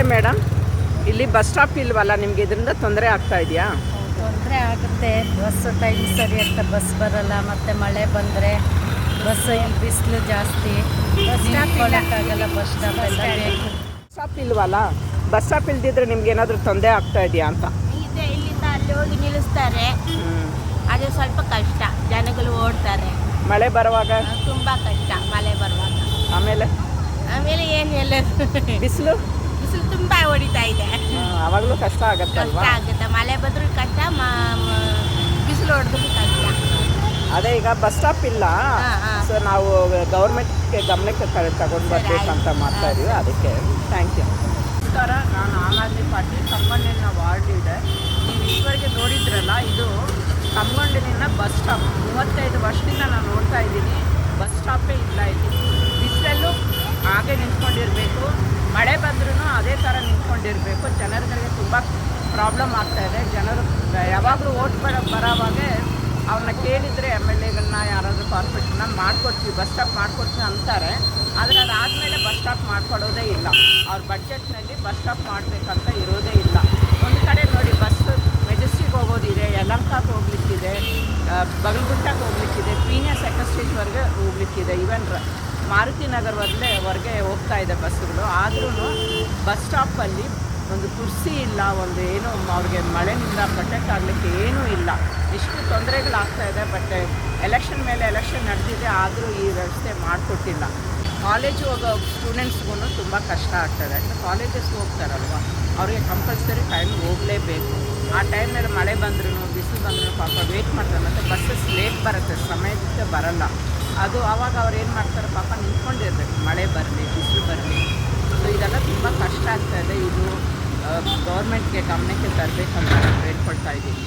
ನಮಸ್ತೆ ಮೇಡಮ್. ಇಲ್ಲಿ bus stop ಇಲ್ವಲ್ಲ, ನಿಮಗೆ ಇದರಿಂದ ತೊಂದರೆ ಆಗ್ತಾ ಇದೆಯಾ? ತೊಂದರೆ ಆಗುತ್ತೆ. ಬಸ್ ಟೈಮ್ ಸರಿ ಅಂತ ಬಸ್ ಬರಲ್ಲ, ಮತ್ತು ಮಳೆ ಬಂದರೆ ಬಸ್ ಇಲ್ಲಿ ಬಿಸಿಲು ಜಾಸ್ತಿ, ನಿಂತ್ಕೊಳ್ಳೋಕ್ಕಾಗಲ್ಲ. ಬಸ್ ಸ್ಟಾಪ್ ಎಲ್ಲ ಬೇಕು. ಬಸ್ ಸ್ಟಾಪ್ ಇಲ್ವಲ್ಲ, ಬಸ್ ಸ್ಟಾಪ್ ಇಲ್ದಿದ್ರೆ ನಿಮ್ಗೆ ಏನಾದರೂ ತೊಂದರೆ ಆಗ್ತಾ ಇದೆಯಾ ಅಂತ? ಇದೆ, ಇಲ್ಲಿಂದ ಅಲ್ಲಿ ಹೋಗಿ ನಿಲ್ಲಿಸ್ತಾರೆ. ಅದು ಸ್ವಲ್ಪ ಕಷ್ಟ, ಜನಗಳು ಓಡ್ತಾರೆ. ಮಳೆ ಬರುವಾಗ ತುಂಬ ಕಷ್ಟ ಮಳೆ ಬರುವಾಗ. ಆಮೇಲೆ ಆಮೇಲೆ ಏನು ಎಲ್ಲ ಬಿಸಿಲು ಬಿಸಿಲು ತುಂಬ ಹೊಡಿತಾ ಇದೆ. ಆವಾಗಲೂ ಕಷ್ಟ ಕಷ್ಟ ಆಗತ್ತಲ್ವಾ? ಆಗುತ್ತೆ. ಮಳೆ ಬಂದರೂ ಕಷ್ಟ, ಬಿಸಿಲು ಹೊಡೆದ್ರು ಕಷ್ಟ. ಅದೇ ಈಗ ಬಸ್ ಸ್ಟಾಪ್ ಇಲ್ಲ, ಸೊ ನಾವು ಗೌರ್ಮೆಂಟ್ಗೆ ಗಮನಕ್ಕೆ ತಗೊಂಡು ಬರ್ಬೇಕಂತ ಮಾಡ್ತಾ ಇದೀವಿ, ಅದಕ್ಕೆ ಥ್ಯಾಂಕ್ ಯು. ನಮಸ್ಕಾರ, ನಾನು ಆಮ್ ಆದ್ಮಿ ಪಾರ್ಟಿ ಕಮ್ಮಣ್ಣಿನ ವಾರ್ಡ್ ಲೀಡರ್. ನೀವು ಇದುವರೆಗೆ ನೋಡಿದ್ರಲ್ಲ, ಇದು ಕಮ್ಮಣ್ಣಿನ ಬಸ್ ಸ್ಟಾಪ್. 35 ವರ್ಷದಿಂದ ನಾನು ನೋಡ್ತಾ ಇದ್ದೀನಿ, ಬಸ್ ಸ್ಟಾಪೇ ಇಲ್ಲ ಇಲ್ಲಿ. ಬಿಸಿಲಲ್ಲೂ ಹಾಗೆ ನಿಂತ್ಕೊಂಡಿರಬೇಕು, ಮಳೆ ಬಂದ್ರೂ ಅದೇ ಥರ ನಿಂತ್ಕೊಂಡಿರಬೇಕು. ಜನರಿಗೆ ತುಂಬ ಪ್ರಾಬ್ಲಮ್ ಆಗ್ತಾಯಿದೆ. ಜನರು ಯಾವಾಗಲೂ ಓಟ್ ಬರೋವಾಗೆ ಅವ್ರನ್ನ ಕೇಳಿದರೆ MLAಗಳನ್ನ ಯಾರಾದರೂ ಕಾರ್ಪೊರೇಷನ್ನ ಮಾಡಿಕೊಡ್ತೀವಿ, ಬಸ್ ಸ್ಟಾಪ್ ಮಾಡಿಕೊಡ್ತೀವಿ ಅಂತಾರೆ. ಆದರೆ ಅದಾದಮೇಲೆ ಬಸ್ ಸ್ಟಾಪ್ ಮಾಡಿಕೊಡೋದೇ ಇಲ್ಲ. ಅವ್ರ ಬಡ್ಜೆಟ್ನಲ್ಲಿ ಬಸ್ ಸ್ಟಾಪ್ ಮಾಡಬೇಕಂತ ಇರೋದೇ ಇಲ್ಲ. ಒಂದು ಕಡೆ ನೋಡಿ, ಬಸ್ ಮೆಜೆಸ್ಟಿಕ್ ಹೋಗೋದಿದೆ, ಯಲಹಂಕಕ್ಕೆ ಹೋಗ್ಲಿಕ್ಕಿದೆ, ಬಗಲ್ಗುಂಟಕ್ಕೆ ಹೋಗ್ಲಿಕ್ಕಿದೆ, ಪೀಣ್ಯ ಸೆಕೆಂಡ್ ಸ್ಟೇಜ್ವರೆಗೆ ಹೋಗ್ಲಿಕ್ಕಿದೆ, ಈವನ್ ಮಾರುತಿ ನಗರವರೆಗೆ ಹೋಗ್ತಾ ಇದೆ ಬಸ್ಸುಗಳು. ಆದ್ರೂ ಬಸ್ ಸ್ಟಾಪಲ್ಲಿ ಒಂದು ಕುರ್ಸಿ ಇಲ್ಲ, ಒಂದು ಏನು ಅವ್ರಿಗೆ ಮಳೆಯಿಂದ ಪ್ರೊಟೆಕ್ಟ್ ಆಗಲಿಕ್ಕೆ ಏನೂ ಇಲ್ಲ. ಇಷ್ಟು ತೊಂದರೆಗಳಾಗ್ತಾ ಇದೆ. ಬಟ್ ಎಲೆಕ್ಷನ್ ಮೇಲೆ ಎಲೆಕ್ಷನ್ ನಡೆದಿದೆ, ಆದರೂ ಈ ವ್ಯವಸ್ಥೆ ಮಾಡಿಕೊಟ್ಟಿಲ್ಲ. ಕಾಲೇಜು ಹೋಗೋ ಸ್ಟೂಡೆಂಟ್ಸ್ಗೂ ತುಂಬ ಕಷ್ಟ ಆಗ್ತದೆ. ಯಾಕಂದರೆ ಕಾಲೇಜಸ್ಗೆ ಹೋಗ್ತಾರಲ್ವ, ಅವ್ರಿಗೆ ಕಂಪಲ್ಸರಿ ಟೈಮಿಗೆ ಹೋಗಲೇಬೇಕು. ಆ ಟೈಮಲ್ಲಿ ಮಳೆ ಬಂದ್ರೂ ಬಿಸಿಲು ಬಂದ್ರೂ ಪಾಪ ವೆಯ್ಟ್ ಮಾಡ್ತಾರೆ. ಮತ್ತು ಬಸ್ಸಸ್ ಲೇಟ್ ಬರುತ್ತೆ, ಸಮಯಕ್ಕೆ ಬರಲ್ಲ. ಅದು ಆವಾಗ ಅವ್ರು ಏನು ಮಾಡ್ತಾರೆ, ಪಾಪ ನಿಂತ್ಕೊಂಡಿರ್ಬೇಕು, ಮಳೆ ಬರಲಿ ಬಿಸಿಲು ಬರಲಿ. ಸೊ ಇದೆಲ್ಲ ತುಂಬ ಕಷ್ಟ ಆಗ್ತಾಯಿದೆ. ಇದು ಗೌರ್ಮೆಂಟ್ಗೆ ಗಮನಕ್ಕೆ ತರಬೇಕಂತ ನಾನು ಹೇಳ್ಕೊಳ್ತಾ ಇದ್ದೀನಿ.